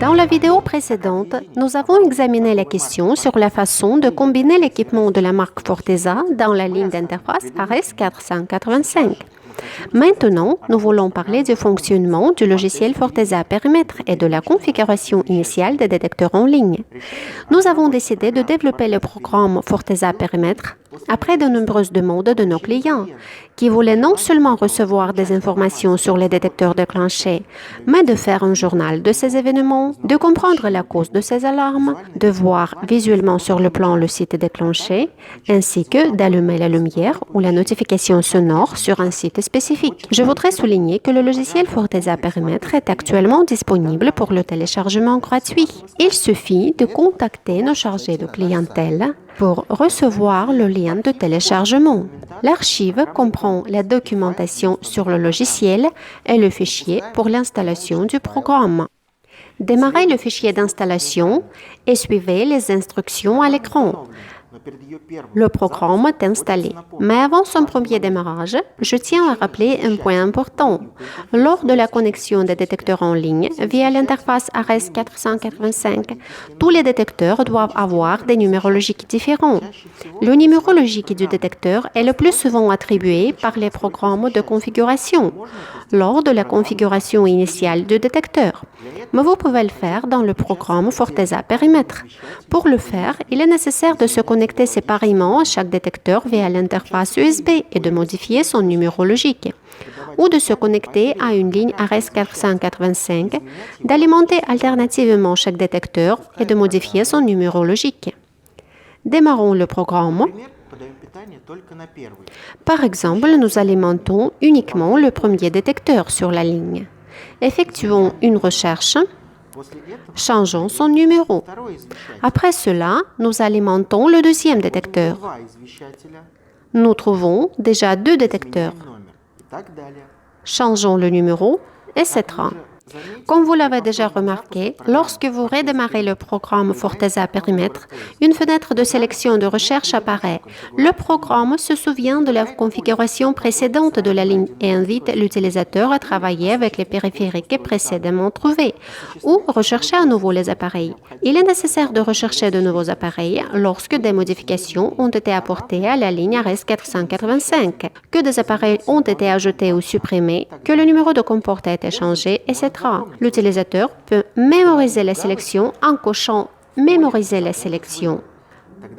Dans la vidéo précédente, nous avons examiné la question sur la façon de combiner l'équipement de la marque Forteza dans la ligne d'interface ARES 485. Maintenant, nous voulons parler du fonctionnement du logiciel Forteza Périmètre et de la configuration initiale des détecteurs en ligne. Nous avons décidé de développer le programme Forteza Périmètre après de nombreuses demandes de nos clients qui voulaient non seulement recevoir des informations sur les détecteurs déclenchés, mais de faire un journal de ces événements, de comprendre la cause de ces alarmes, de voir visuellement sur le plan le site déclenché, ainsi que d'allumer la lumière ou la notification sonore sur un site spécifique. Je voudrais souligner que le logiciel Forteza Périmètre est actuellement disponible pour le téléchargement gratuit. Il suffit de contacter nos chargés de clientèle pour recevoir le lien de téléchargement. L'archive comprend la documentation sur le logiciel et le fichier pour l'installation du programme. Démarrez le fichier d'installation et suivez les instructions à l'écran. Le programme est installé. Mais avant son premier démarrage, je tiens à rappeler un point important. Lors de la connexion des détecteurs en ligne via l'interface ARES 485, tous les détecteurs doivent avoir des numérologiques différents. Le numérologique du détecteur est le plus souvent attribué par les programmes de configuration lors de la configuration initiale du détecteur. Mais vous pouvez le faire dans le programme Forteza Périmètre. Pour le faire, il est nécessaire de se connecter séparément à chaque détecteur via l'interface USB et de modifier son numérologique, ou de se connecter à une ligne ARES 485, d'alimenter alternativement chaque détecteur et de modifier son numérologique. Démarrons le programme. Par exemple, nous alimentons uniquement le premier détecteur sur la ligne. Effectuons une recherche. Changeons son numéro. Après cela, nous alimentons le deuxième détecteur. Nous trouvons déjà deux détecteurs. Changeons le numéro, etc. Comme vous l'avez déjà remarqué, lorsque vous redémarrez le programme Forteza Périmètre, une fenêtre de sélection de recherche apparaît. Le programme se souvient de la configuration précédente de la ligne et invite l'utilisateur à travailler avec les périphériques précédemment trouvés ou rechercher à nouveau les appareils. Il est nécessaire de rechercher de nouveaux appareils lorsque des modifications ont été apportées à la ligne ARES 485, que des appareils ont été ajoutés ou supprimés, que le numéro de comport a été changé, etc. L'utilisateur peut mémoriser la sélection en cochant « Mémoriser la sélection ».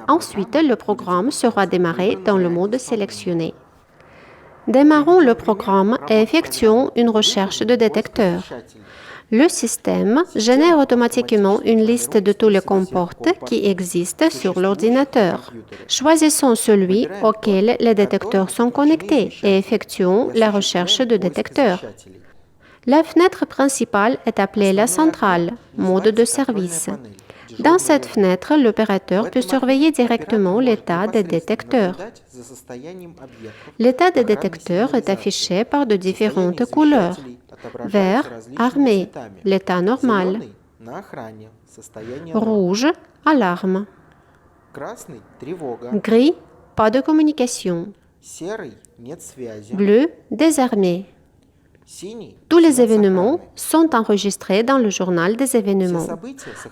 Ensuite, le programme sera démarré dans le mode sélectionné. Démarrons le programme et effectuons une recherche de détecteurs. Le système génère automatiquement une liste de tous les comports qui existent sur l'ordinateur. Choisissons celui auquel les détecteurs sont connectés et effectuons la recherche de détecteurs. La fenêtre principale est appelée la centrale, mode de service. Dans cette fenêtre, l'opérateur peut surveiller directement l'état des détecteurs. L'état des détecteurs est affiché par de différentes couleurs. Vert, armé, l'état normal. Rouge, alarme. Gris, pas de communication. Bleu, désarmé. Tous les événements sont enregistrés dans le journal des événements.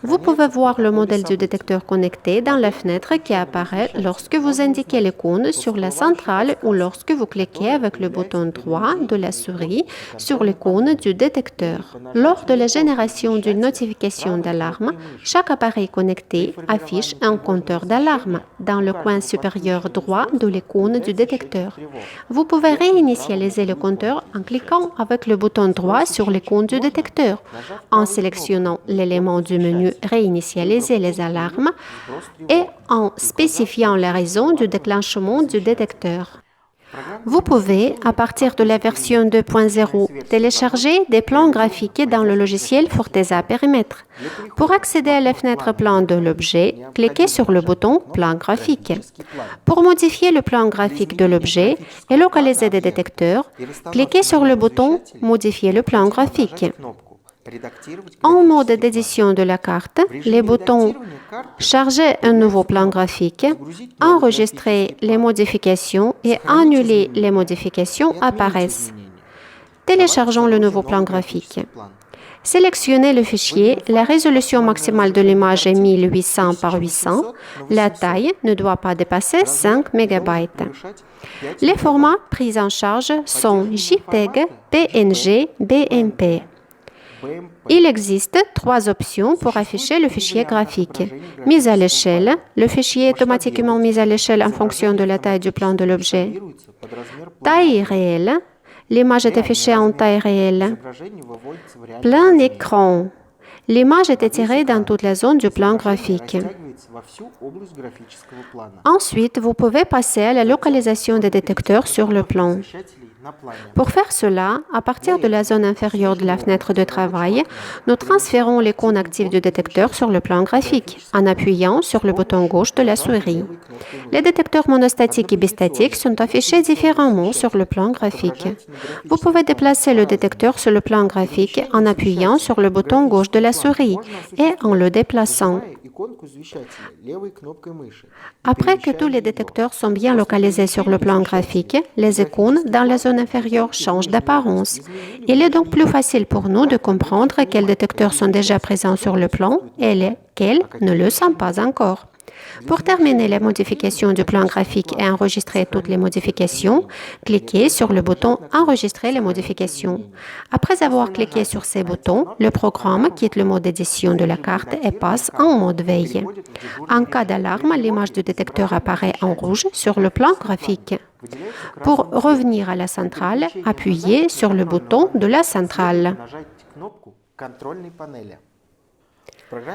Vous pouvez voir le modèle du détecteur connecté dans la fenêtre qui apparaît lorsque vous indiquez l'icône sur la centrale ou lorsque vous cliquez avec le bouton droit de la souris sur l'icône du détecteur. Lors de la génération d'une notification d'alarme, chaque appareil connecté affiche un compteur d'alarme dans le coin supérieur droit de l'icône du détecteur. Vous pouvez réinitialiser le compteur en cliquant avec le bouton droit sur l'icône du détecteur, en sélectionnant l'élément du menu « Réinitialiser les alarmes » et en spécifiant la raison du déclenchement du détecteur. Vous pouvez, à partir de la version 2.0, télécharger des plans graphiques dans le logiciel Forteza Périmètre. Pour accéder à la fenêtre plan de l'objet, cliquez sur le bouton Plan graphique. Pour modifier le plan graphique de l'objet et localiser des détecteurs, cliquez sur le bouton Modifier le plan graphique. En mode d'édition de la carte, les boutons Charger un nouveau plan graphique, Enregistrer les modifications et Annuler les modifications apparaissent. Téléchargeons le nouveau plan graphique. Sélectionnez le fichier. La résolution maximale de l'image est 1800 par 800. La taille ne doit pas dépasser 5 MB. Les formats pris en charge sont JPEG, PNG, BMP. Il existe 3 options pour afficher le fichier graphique. Mise à l'échelle. Le fichier est automatiquement mis à l'échelle en fonction de la taille du plan de l'objet. Taille réelle. L'image est affichée en taille réelle. Plein écran. L'image est étirée dans toute la zone du plan graphique. Ensuite, vous pouvez passer à la localisation des détecteurs sur le plan. Pour faire cela, à partir de la zone inférieure de la fenêtre de travail, nous transférons l'icône active du détecteur sur le plan graphique en appuyant sur le bouton gauche de la souris. Les détecteurs monostatiques et bistatiques sont affichés différemment sur le plan graphique. Vous pouvez déplacer le détecteur sur le plan graphique en appuyant sur le bouton gauche de la souris et en le déplaçant. Après que tous les détecteurs sont bien localisés sur le plan graphique, les icônes dans la zone inférieure changent d'apparence. Il est donc plus facile pour nous de comprendre quels détecteurs sont déjà présents sur le plan et lesquels ne le sont pas encore. Pour terminer les modifications du plan graphique et enregistrer toutes les modifications, cliquez sur le bouton « Enregistrer les modifications ». Après avoir cliqué sur ces boutons, le programme quitte le mode édition de la carte et passe en mode veille. En cas d'alarme, l'image du détecteur apparaît en rouge sur le plan graphique. Pour revenir à la centrale, appuyez sur le bouton de la centrale.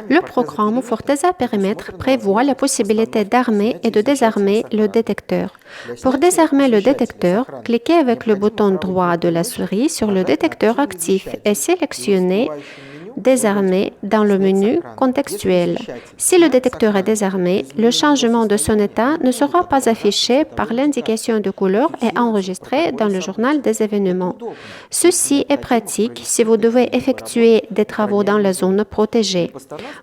Le programme Forteza Périmètre prévoit la possibilité d'armer et de désarmer le détecteur. Pour désarmer le détecteur, cliquez avec le bouton droit de la souris sur le détecteur actif et sélectionnez « Désarmer » dans le menu contextuel. Si le détecteur est désarmé, le changement de son état ne sera pas affiché par l'indication de couleur et enregistré dans le journal des événements. Ceci est pratique si vous devez effectuer des travaux dans la zone protégée.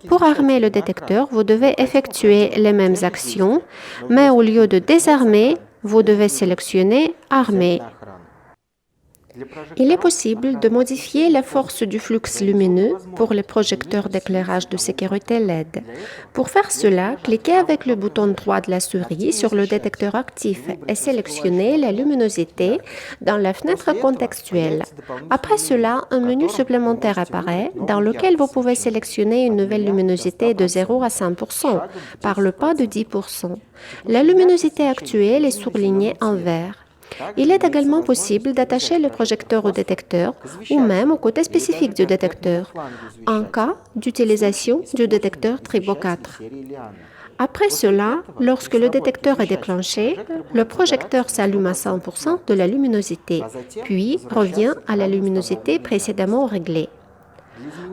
Pour armer le détecteur, vous devez effectuer les mêmes actions, mais au lieu de désarmer, vous devez sélectionner « Armer ». Il est possible de modifier la force du flux lumineux pour les projecteurs d'éclairage de sécurité LED. Pour faire cela, cliquez avec le bouton droit de la souris sur le détecteur actif et sélectionnez la luminosité dans la fenêtre contextuelle. Après cela, un menu supplémentaire apparaît dans lequel vous pouvez sélectionner une nouvelle luminosité de 0 à 100% par le pas de 10%. La luminosité actuelle est surlignée en vert. Il est également possible d'attacher le projecteur au détecteur ou même au côté spécifique du détecteur, en cas d'utilisation du détecteur Tribo 4. Après cela, lorsque le détecteur est déclenché, le projecteur s'allume à 100% de la luminosité, puis revient à la luminosité précédemment réglée.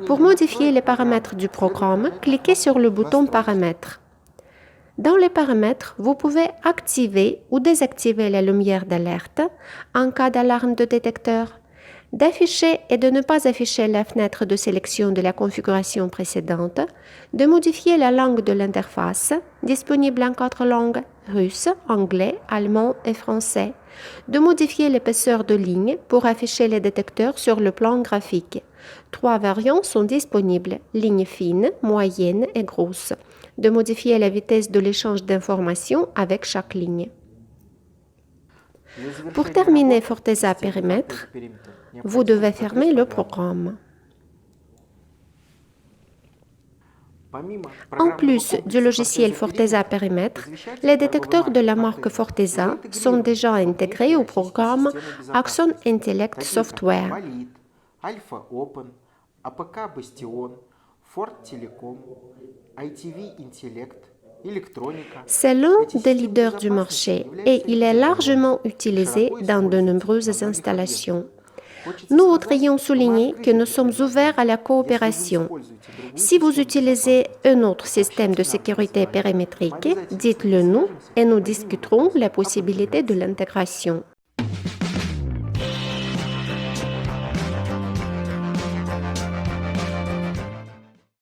Pour modifier les paramètres du programme, cliquez sur le bouton « Paramètres ». Dans les paramètres, vous pouvez activer ou désactiver la lumière d'alerte en cas d'alarme de détecteur, d'afficher et de ne pas afficher la fenêtre de sélection de la configuration précédente, de modifier la langue de l'interface, disponible en 4 langues, russe, anglais, allemand et français, de modifier l'épaisseur de ligne pour afficher les détecteurs sur le plan graphique. 3 variantes sont disponibles, ligne fine, moyenne et grosse, de modifier la vitesse de l'échange d'informations avec chaque ligne. Pour terminer Forteza Périmètre, vous devez fermer le programme. En plus du logiciel Forteza Périmètre, les détecteurs de la marque Forteza sont déjà intégrés au programme Axon Intellect Software. Alpha Open, APK Bastion, Fort Telecom, ITV Intellect, Electronica. C'est l'un des leaders du marché et il est largement utilisé dans de nombreuses installations. Nous voudrions souligner que nous sommes ouverts à la coopération. Si vous utilisez un autre système de sécurité périmétrique, dites-le nous et nous discuterons la possibilité de l'intégration.